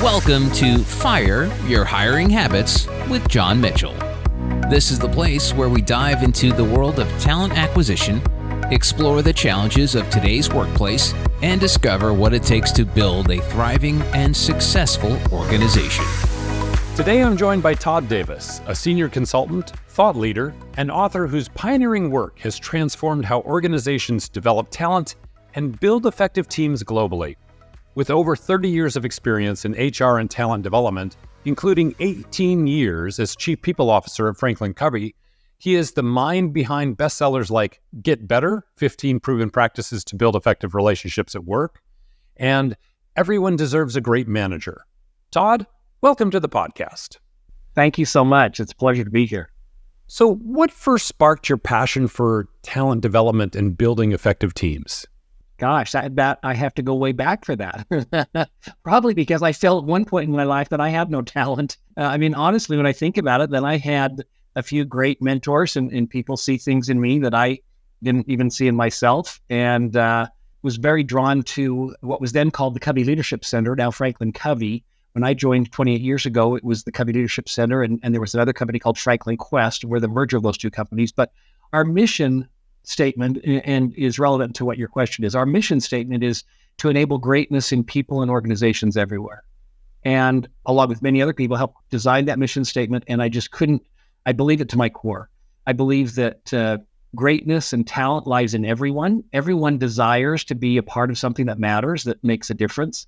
Welcome to Fire Your Hiring Habits with John Mitchell. This is the place where we dive into the world of talent acquisition, explore the challenges of today's workplace, and discover what it takes to build a thriving and successful organization. Today I'm joined by Todd Davis, a senior consultant, thought leader, and author whose pioneering work has transformed how organizations develop talent and build effective teams globally. With over 30 years of experience in HR and talent development, including 18 years as Chief People Officer of FranklinCovey, he is the mind behind bestsellers like Get Better, 15 Proven Practices to Build Effective Relationships at Work, and Everyone Deserves a Great Manager. Todd, welcome to the podcast. Thank you so much. It's a pleasure to be here. So what first sparked your passion for talent development and building effective teams? Gosh, I bet I have to go way back for that. Probably because I felt at one point in my life that I had no talent. Honestly, when I think about it, then I had a few great mentors and people see things in me that I didn't even see in myself, and was very drawn to what was then called the Covey Leadership Center, now FranklinCovey. When I joined 28 years ago, it was the Covey Leadership Center, and there was another company called Franklin Quest. We're the merger of those two companies. But our mission statement, and is relevant to what your question is, our mission statement is to enable greatness in people and organizations everywhere. And along with many other people, helped design that mission statement. And I believe it to my core. I believe that greatness and talent lies in everyone. Everyone desires to be a part of something that matters, that makes a difference.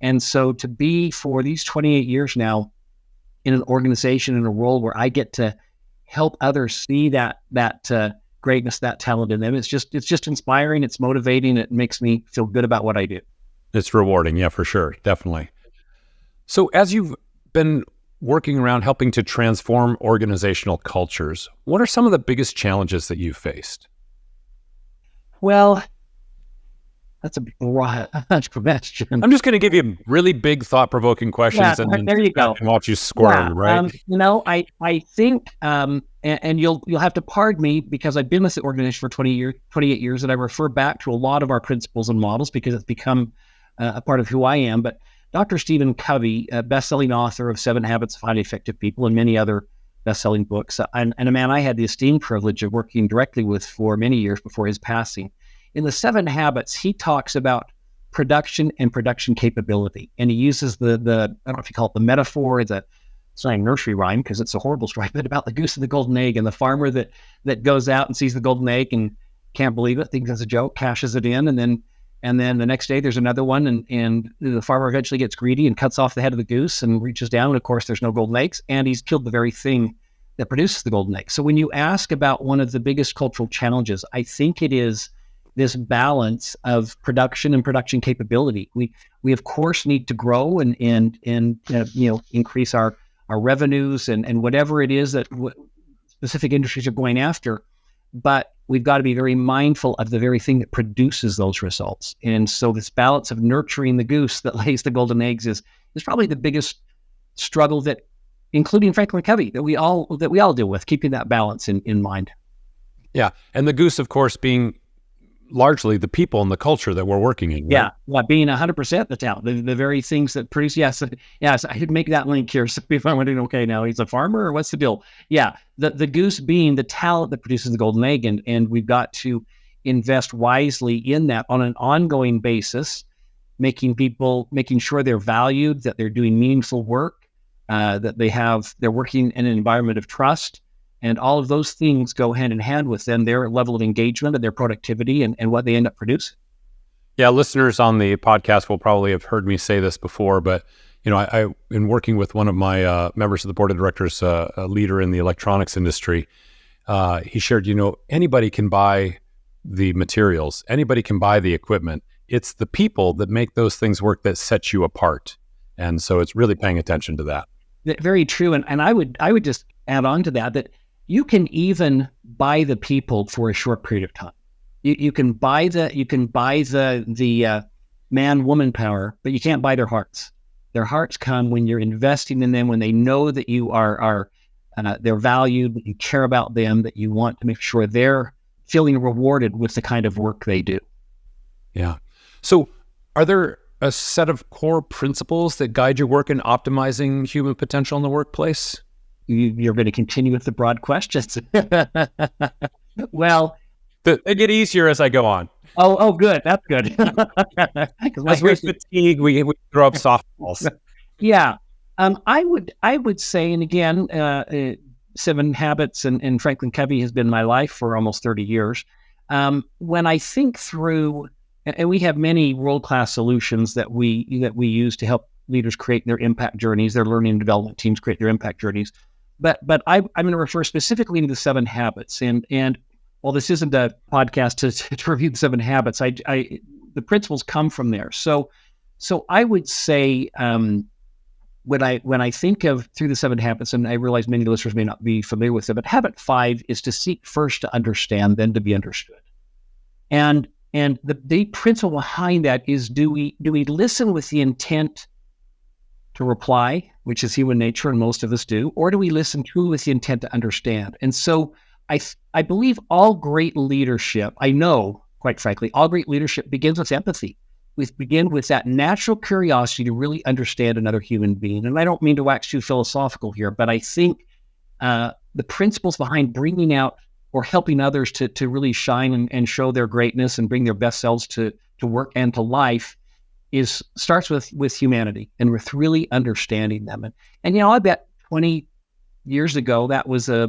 And so to be, for these 28 years now, in an organization, in a role where I get to help others see that greatness, that talent in them, it's just inspiring, it's motivating, it makes me feel good about what I do. It's rewarding, yeah, for sure, definitely. So as you've been working around helping to transform organizational cultures, what are some of the biggest challenges that you've faced? Well, that's a broad question. I'm just going to give you really big, thought-provoking questions, and there you go. And watch you squirm, right? I think, and you'll have to pardon me because I've been with the organization for 28 years, and I refer back to a lot of our principles and models because it's become a part of who I am. But Dr. Stephen Covey, a best-selling author of 7 Habits of Highly Effective People and many other best-selling books, and a man I had the esteemed privilege of working directly with for many years before his passing. In the 7 Habits, he talks about production and production capability. And he uses the I don't know if you call it the metaphor, it's not a nursery rhyme because it's a horrible story, but about the goose and the golden egg, and the farmer that goes out and sees the golden egg and can't believe it, thinks it's a joke, cashes it in, and then the next day there's another one, and the farmer eventually gets greedy and cuts off the head of the goose and reaches down, and of course there's no golden eggs, and he's killed the very thing that produces the golden egg. So when you ask about one of the biggest cultural challenges, I think it is this balance of production and production capability. We of course need to grow and increase our revenues and whatever it is that specific industries are going after, but we've got to be very mindful of the very thing that produces those results. And so this balance of nurturing the goose that lays the golden eggs is probably the biggest struggle that, including FranklinCovey, that we all deal with, keeping that balance in mind. Yeah, and the goose, of course, being largely the people and the culture that we're working in. Right? Yeah, being 100% the talent, the very things that produce. Yes, I could make that link here. So if I'm wondering, okay, now he's a farmer or what's the deal? Yeah, the goose being the talent that produces the golden egg, and we've got to invest wisely in that on an ongoing basis, making sure they're valued, that they're doing meaningful work, that they're working in an environment of trust. And all of those things go hand in hand with then their level of engagement and their productivity and what they end up producing. Yeah, listeners on the podcast will probably have heard me say this before, but I in working with one of my members of the board of directors, a leader in the electronics industry, he shared, anybody can buy the materials, anybody can buy the equipment. It's the people that make those things work that set you apart. And so it's really paying attention to that. Very true. And I would just add on to that you can even buy the people for a short period of time. You can buy the man-woman power, but you can't buy their hearts. Their hearts come when you're investing in them, when they know that you are they're valued, that you care about them, that you want to make sure they're feeling rewarded with the kind of work they do. Yeah. So are there a set of core principles that guide your work in optimizing human potential in the workplace? You're going to continue with the broad questions. Well, They get easier as I go on. Oh, good. That's good. As we fatigue, we throw up softballs. Yeah. I would say, and again, 7 Habits and FranklinCovey has been my life for almost 30 years. When I think through, and we have many world-class solutions that we use to help leaders create their impact journeys, their learning and development teams create their impact journeys. But I'm going to refer specifically to the 7 Habits, and well, this isn't a podcast to review the 7 Habits. The principles come from there. So I would say when I think of through the 7 Habits, and I realize many listeners may not be familiar with it, but habit 5 is to seek first to understand, then to be understood. And the principle behind that is do we listen with the intent to reply, which is human nature, and most of us do, or do we listen truly with the intent to understand? And so I believe all great leadership, I know, quite frankly, all great leadership begins with empathy. We begin with that natural curiosity to really understand another human being. And I don't mean to wax too philosophical here, but I think the principles behind bringing out or helping others to really shine and show their greatness and bring their best selves to work and to life starts with humanity and with really understanding them. And I bet 20 years ago, that was a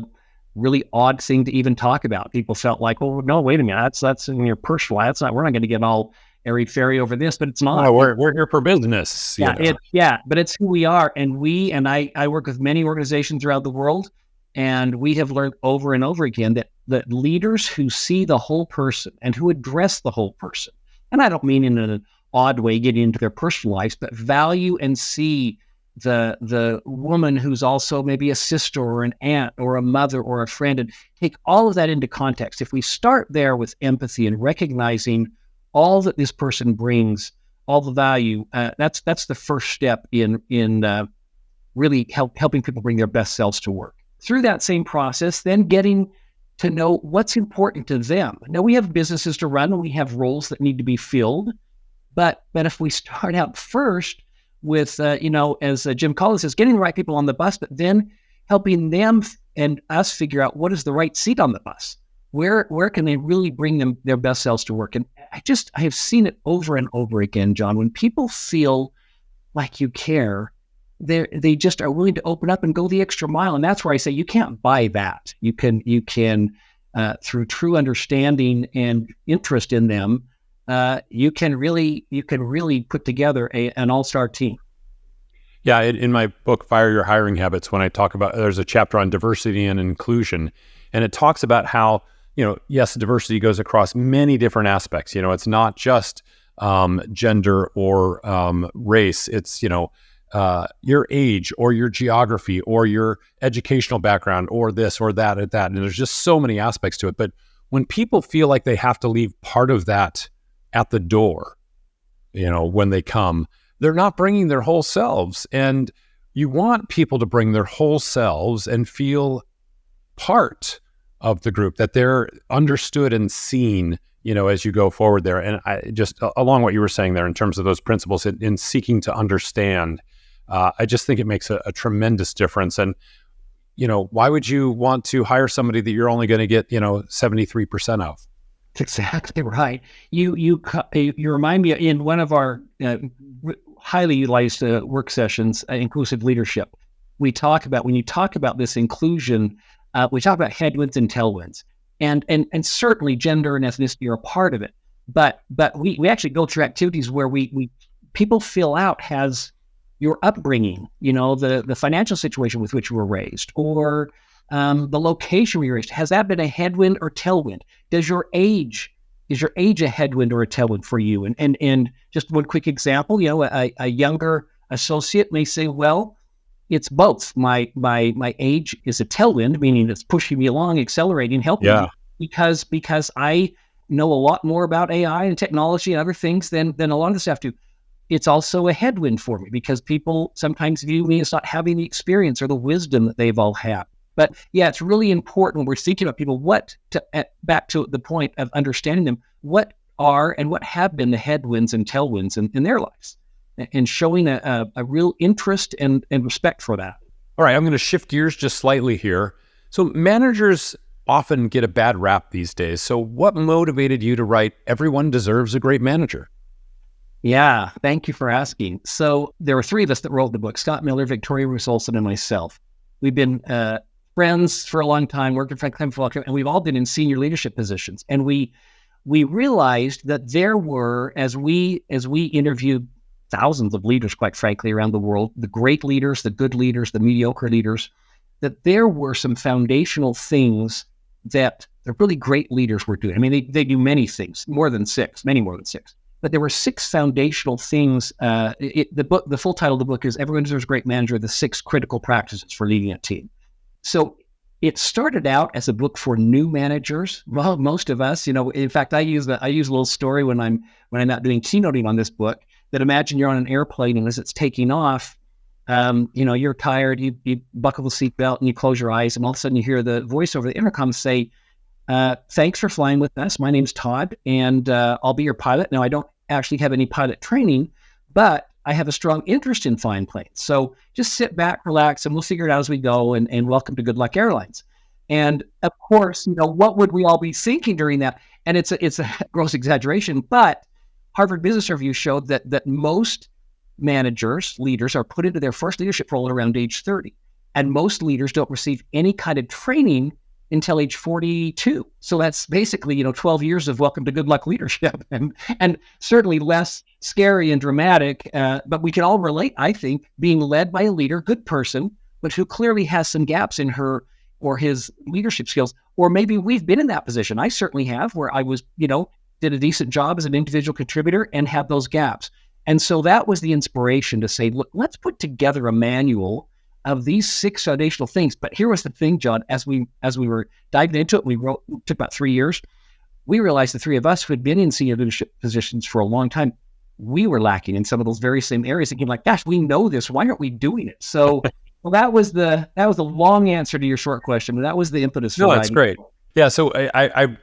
really odd thing to even talk about. People felt like, well, no, wait a minute, that's in your personal life. That's not, we're not going to get all airy-fairy over this, but it's not. No, we're here for business. But it's who we are. And I work with many organizations throughout the world, and we have learned over and over again that leaders who see the whole person and who address the whole person, and I don't mean in an odd way getting into their personal lives, but value and see the woman who's also maybe a sister or an aunt or a mother or a friend, and take all of that into context. If we start there with empathy and recognizing all that this person brings, all the value, that's the first step in really helping people bring their best selves to work. Through that same process, then getting to know what's important to them. Now, we have businesses to run and we have roles that need to be filled, but if we start out first with, as Jim Collins says, getting the right people on the bus, but then helping them and us figure out what is the right seat on the bus. Where can they really bring their best selves to work? And I have seen it over and over again, John. When people feel like you care, they just are willing to open up and go the extra mile. And that's where I say you can't buy that. You can through true understanding and interest in them, you can really put together an all-star team. Yeah, in my book, Fire Your Hiring Habits, when I talk about, there's a chapter on diversity and inclusion, and it talks about how, yes, diversity goes across many different aspects. It's not just gender or race. It's, your age or your geography or your educational background or this or that or that. And there's just so many aspects to it. But when people feel like they have to leave part of that at the door, when they come, they're not bringing their whole selves. And you want people to bring their whole selves and feel part of the group, that they're understood and seen, as you go forward there. And I just, along what you were saying there in terms of those principles in seeking to understand, I just think it makes a tremendous difference. And, why would you want to hire somebody that you're only going to get, 73% of? That's exactly right. You remind me in one of our highly utilized work sessions, inclusive leadership. When you talk about this inclusion, we talk about headwinds and tailwinds, and certainly gender and ethnicity are a part of it. But we actually go through activities where people fill out has your upbringing, the financial situation with which you were raised, or the location where you were raised. Has that been a headwind or tailwind? Is your age a headwind or a tailwind for you? And just one quick example, a younger associate may say, well, it's both. My age is a tailwind, meaning it's pushing me along, accelerating, helping me, because I know a lot more about AI and technology and other things than a lot of the staff do. It's also a headwind for me because people sometimes view me as not having the experience or the wisdom that they've all had. But yeah, it's really important when we're thinking about people, back to the point of understanding them, what are and what have been the headwinds and tailwinds in their lives. and showing a real interest and respect for that. All right, I'm going to shift gears just slightly here. So managers often get a bad rap these days. So what motivated you to write Everyone Deserves a Great Manager? Yeah, thank you for asking. So there were three of us that wrote the book: Scott Miller, Victoria Rusolson, and myself. We've been friends for a long time, worked at FranklinCovey, and we've all been in senior leadership positions. And we realized that there were, as we interviewed thousands of leaders, quite frankly, around the world, the great leaders, the good leaders, the mediocre leaders, that there were some foundational things that the really great leaders were doing. I mean, they do many things, many more than six. But there were six foundational things. The full title of the book is Everyone Deserves a Great Manager, the 6 Critical Practices for Leading a Team. So it started out as a book for new managers. Well, most of us, in fact, I use a little story when I'm not doing keynoting on this book, that imagine you're on an airplane and as it's taking off, you're tired, you buckle the seatbelt and you close your eyes, and all of a sudden you hear the voice over the intercom say, thanks for flying with us. My name's Todd, and I'll be your pilot. Now, I don't actually have any pilot training, but I have a strong interest in flying planes. So just sit back, relax, and we'll figure it out as we go, and welcome to Good Luck Airlines. And of course, what would we all be thinking during that? And it's a gross exaggeration, but Harvard Business Review showed that most leaders are put into their first leadership role at around age 30. And most leaders don't receive any kind of training until age 42. So that's basically, 12 years of welcome to good luck leadership, and certainly less scary and dramatic. But we can all relate, I think, being led by a leader, good person, but who clearly has some gaps in her or his leadership skills. Or maybe we've been in that position. I certainly have, where I was, did a decent job as an individual contributor and had those gaps. And so that was the inspiration to say, look, let's put together a manual of these 6 foundational things. But here was the thing, John, as we were diving into it, it took about 3 years. We realized the three of us who had been in senior leadership positions for a long time, we were lacking in some of those very same areas, thinking like, gosh, we know this. Why aren't we doing it? So well, that was the long answer to your short question, but that was the impetus for No, that's great. Yeah. So I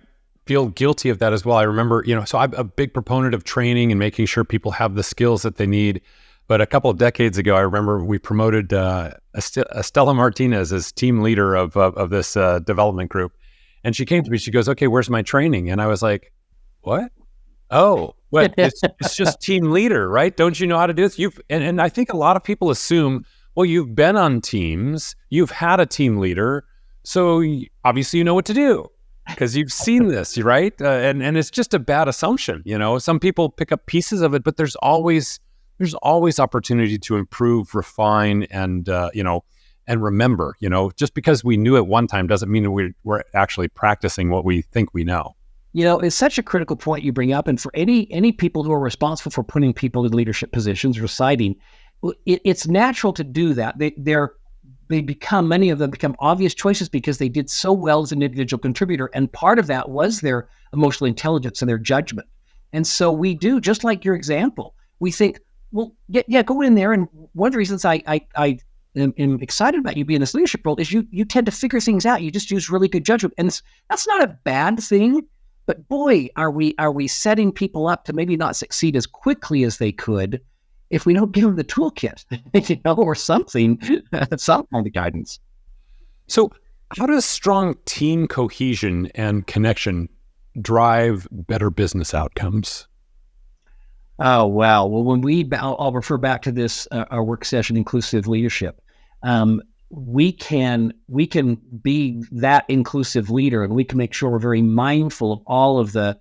feel guilty of that as well. I remember, so I'm a big proponent of training and making sure people have the skills that they need. But a couple of decades ago, I remember we promoted Estella Martinez as team leader of this development group. And she came to me, she goes, okay, where's my training? And I was like, what? Oh, what? It's just team leader, right? Don't you know how to do this? And I think a lot of people assume, well, you've been on teams, you've had a team leader, so obviously you know what to do because you've seen this, right? And it's just a bad assumption. Some people pick up pieces of it, but there's always opportunity to improve, refine, and remember. Just because we knew it one time doesn't mean we're actually practicing what we think we know. It's such a critical point you bring up, and for any people who are responsible for putting people in leadership positions or deciding, it's natural to do that. Many of them become obvious choices because they did so well as an individual contributor, and part of that was their emotional intelligence and their judgment. And so we do, just like your example, we think, well, yeah, go in there. And one of the reasons I am excited about you being in this leadership role is you tend to figure things out. You just use really good judgment, and that's not a bad thing. But boy, are we setting people up to maybe not succeed as quickly as they could if we don't give them the toolkit, or something, some kind of guidance. So, how does strong team cohesion and connection drive better business outcomes? Oh, wow. Well, I'll refer back to this, our work session, Inclusive Leadership. We can be that inclusive leader, and we can make sure we're very mindful of all of the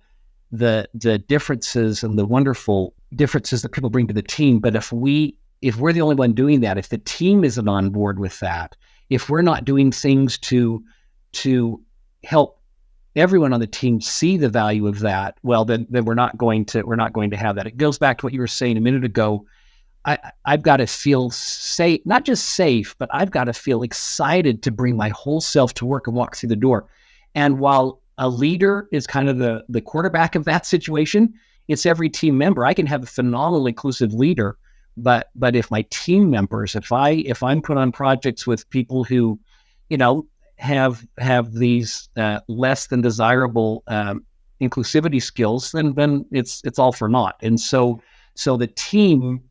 differences and the wonderful differences that people bring to the team. But if we're the only one doing that, if the team isn't on board with that, if we're not doing things to help everyone on the team see the value of that, well, then we're not going to have that. It goes back to what you were saying a minute ago. I've got to feel safe, not just safe, but I've got to feel excited to bring my whole self to work and walk through the door. And while a leader is kind of the quarterback of that situation, it's every team member. I can have a phenomenal inclusive leader, but if my team members, if I'm put on projects with people who, have these less than desirable inclusivity skills, then it's all for naught. And so So the team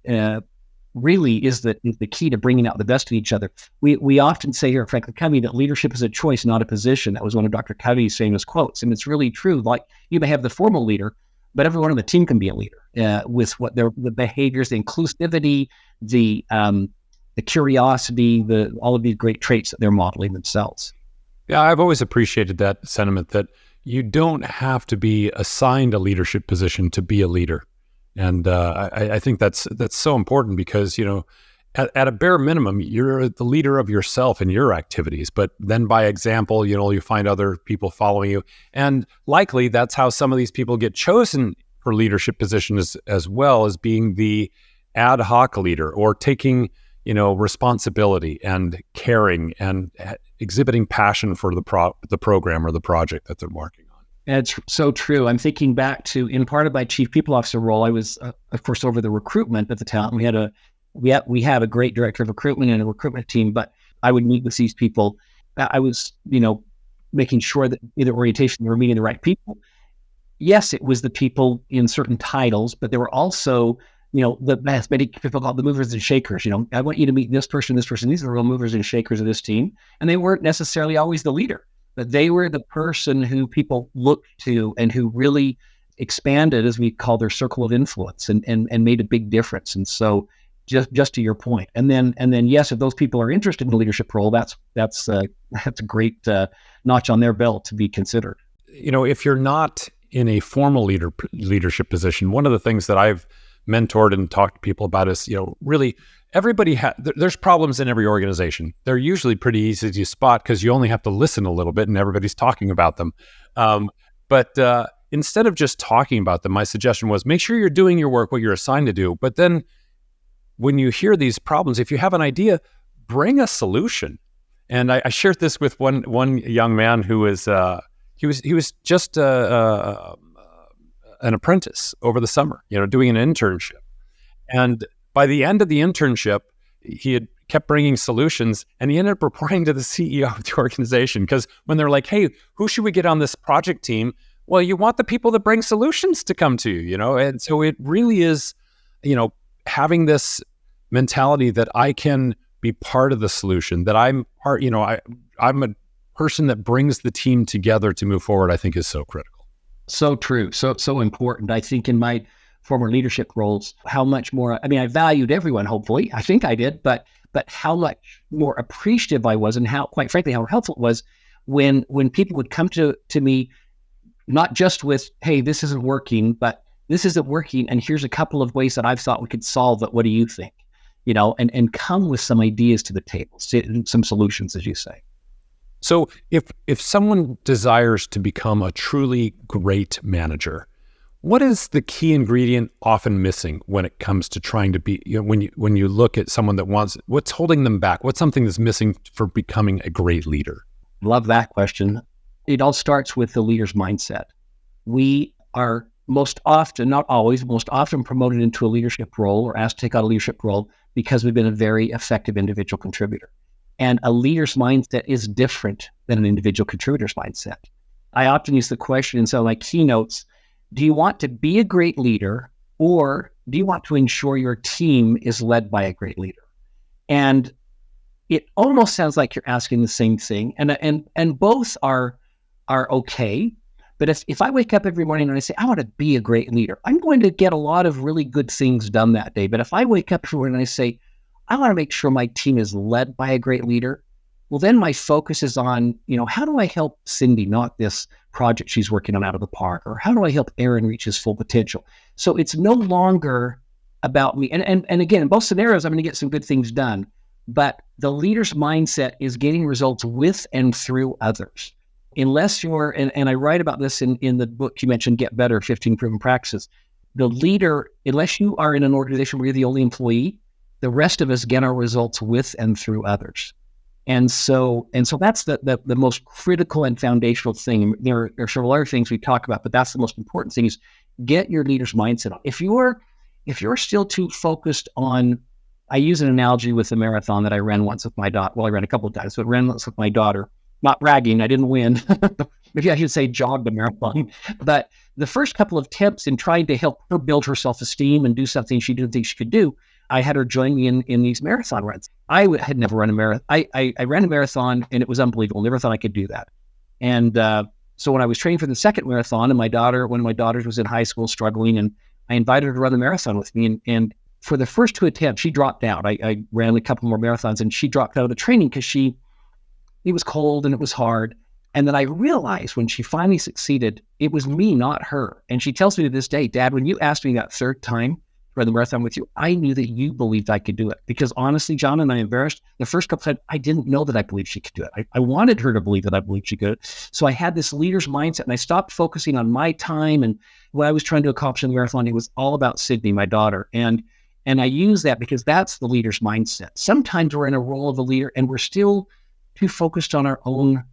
really is the key to bringing out the best in each other. We often say here at FranklinCovey that leadership is a choice, not a position. That was one of Dr. Covey's famous quotes, and it's really true. Like, you may have the formal leader, but everyone on the team can be a leader with what the behaviors, the inclusivity, the curiosity, all of these great traits that they're modeling themselves. Yeah, I've always appreciated that sentiment that you don't have to be assigned a leadership position to be a leader. And I think that's so important because, at a bare minimum, you're the leader of yourself and your activities. But then by example, you find other people following you. And likely that's how some of these people get chosen for leadership positions as well, as being the ad hoc leader or taking, responsibility and caring and exhibiting passion for the program or the project that they're working on. It's so true. I'm thinking back to, in part of my chief people officer role, I was, of course, over the recruitment at the talent. We have a great director of recruitment and a recruitment team, but I would meet with these people. I was, making sure that in the orientation we were meeting the right people. Yes, it was the people in certain titles, but there were also, as many people call the movers and shakers. I want you to meet this person. These are the real movers and shakers of this team. And they weren't necessarily always the leader, but they were the person who people looked to and who really expanded, as we call, their circle of influence and made a big difference. And so just to your point. And then yes, if those people are interested in a leadership role, that's a great notch on their belt to be considered. If you're not in a formal leadership position, one of the things that I've mentored and talked to people about is, really everybody there's problems in every organization. They're usually pretty easy to spot because you only have to listen a little bit and everybody's talking about them. But instead of just talking about them, my suggestion was make sure you're doing your work, what you're assigned to do. But then when you hear these problems, if you have an idea, bring a solution. And I shared this with one young man who was he was just an apprentice over the summer, doing an internship. And by the end of the internship, he had kept bringing solutions, and he ended up reporting to the CEO of the organization, because when they're like, hey, who should we get on this project team? Well, you want the people that bring solutions to come to you, And so it really is, having this mentality that I can be part of the solution, that I'm part, I'm a person that brings the team together to move forward, I think is so critical. So true. So important. I think in my former leadership roles, how much more, I valued everyone, hopefully. I think I did, but how much more appreciative I was, and how, quite frankly, how helpful it was when people would come to me, not just with, hey, this isn't working, but this isn't working, and here's a couple of ways that I've thought we could solve it. What do you think? And come with some ideas to the table, some solutions, as you say. So if someone desires to become a truly great manager, what is the key ingredient often missing when it comes to trying to be, when you look at someone that wants, what's holding them back? What's something that's missing for becoming a great leader? Love that question. It all starts with the leader's mindset. We are most often, not always, most often promoted into a leadership role or asked to take on a leadership role because we've been a very effective individual contributor. And a leader's mindset is different than an individual contributor's mindset. I often use the question in some of my keynotes, do you want to be a great leader, or do you want to ensure your team is led by a great leader? And it almost sounds like you're asking the same thing. And both are okay. But if I wake up every morning and I say, I want to be a great leader, I'm going to get a lot of really good things done that day. But if I wake up every morning and I say, I want to make sure my team is led by a great leader, well, then my focus is on, how do I help Cindy knock this project she's working on out of the park? Or how do I help Aaron reach his full potential? So it's no longer about me. And again, in both scenarios, I'm going to get some good things done. But the leader's mindset is getting results with and through others. Unless you're, and I write about this in the book you mentioned, Get Better, 15 Proven Practices. The leader, unless you are in an organization where you're the only employee, the rest of us get our results with and through others. And so that's the most critical and foundational thing. There are several other things we talk about, but that's the most important thing, is get your leader's mindset on. If you're still too focused on, I use an analogy with a marathon that I ran once with my daughter. Well, I ran a couple of times, but ran once with my daughter. Not bragging, I didn't win. Maybe I should say jogged a marathon. But the first couple of attempts in trying to help her build her self-esteem and do something she didn't think she could do, I had her join me in these marathon runs. I had never run a marathon. I ran a marathon, and it was unbelievable. Never thought I could do that. And so when I was training for the second marathon, and one of my daughters was in high school struggling, and I invited her to run the marathon with me. And for the first 2 attempts, she dropped out. I ran a couple more marathons, and she dropped out of the training because it was cold and it was hard. And then I realized when she finally succeeded, it was me, not her. And she tells me to this day, Dad, when you asked me that third time to run the marathon with you, I knew that you believed I could do it. Because honestly, John, and I'm embarrassed, the first couple times, I didn't know that I believed she could do it. I wanted her to believe that I believed she could. So I had this leader's mindset, and I stopped focusing on my time and what I was trying to accomplish in the marathon. It was all about Sydney, my daughter. And I use that because that's the leader's mindset. Sometimes we're in a role of a leader and we're still too focused on our own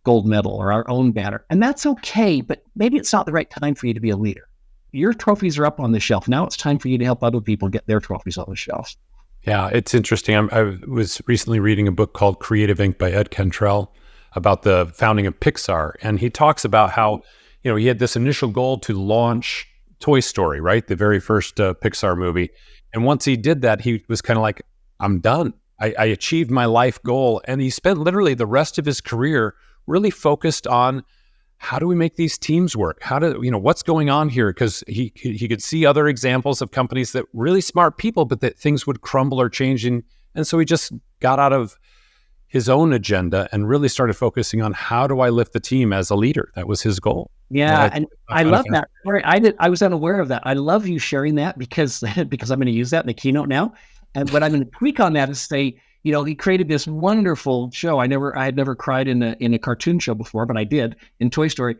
gold medal or our own banner. And that's okay, but maybe it's not the right time for you to be a leader. Your trophies are up on the shelf. Now it's time for you to help other people get their trophies on the shelf. Yeah, it's interesting. I was recently reading a book called Creative Inc. by Ed Cantrell about the founding of Pixar. And he talks about how, he had this initial goal to launch Toy Story, right? The very first Pixar movie. And once he did that, he was kind of like, I'm done. I achieved my life goal. And he spent literally the rest of his career really focused on how do we make these teams work? What's going on here? Because he could see other examples of companies that really smart people, but that things would crumble or change. And so he just got out of his own agenda and really started focusing on how do I lift the team as a leader? That was his goal. Yeah, and I love that. I was unaware of that. I love you sharing that because I'm going to use that in the keynote now. And what I'm going to tweak on that is say, he created this wonderful show. I had never cried in a cartoon show before, but I did in Toy Story.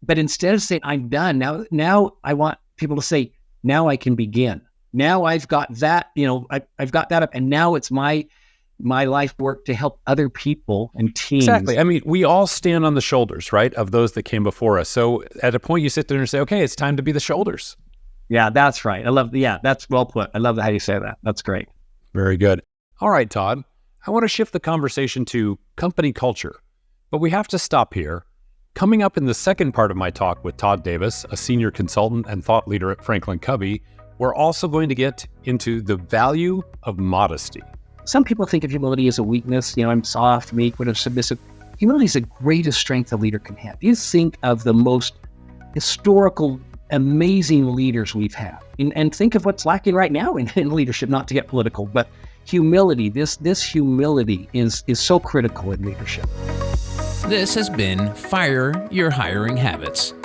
But instead of saying I'm done, now I want people to say, now I can begin. Now I've got that, I've got that up, and now it's my life work to help other people and teams. Exactly. I mean, we all stand on the shoulders, right, of those that came before us. So at a point you sit there and say, okay, it's time to be the shoulders. Yeah, that's right. That's well put. I love how you say that. That's great. Very good. All right, Todd, I want to shift the conversation to company culture, but we have to stop here. Coming up in the second part of my talk with Todd Davis, a senior consultant and thought leader at FranklinCovey, we're also going to get into the value of modesty. Some people think of humility as a weakness. I'm soft, meek, but I'm submissive. Humility is the greatest strength a leader can have. You think of the most historical, amazing leaders we've had, and think of what's lacking right now in leadership, not to get political, but humility, this humility is so critical in leadership. This has been Fire Your Hiring Habits.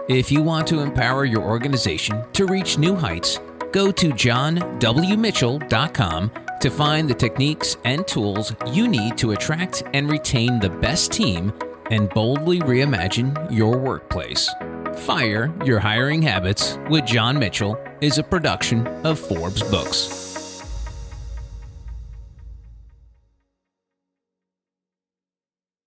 If you want to empower your organization to reach new heights, go to johnwmitchell.com to find the techniques and tools you need to attract and retain the best team and boldly reimagine your workplace. Fire Your Hiring Habits with John Mitchell is a production of Forbes Books.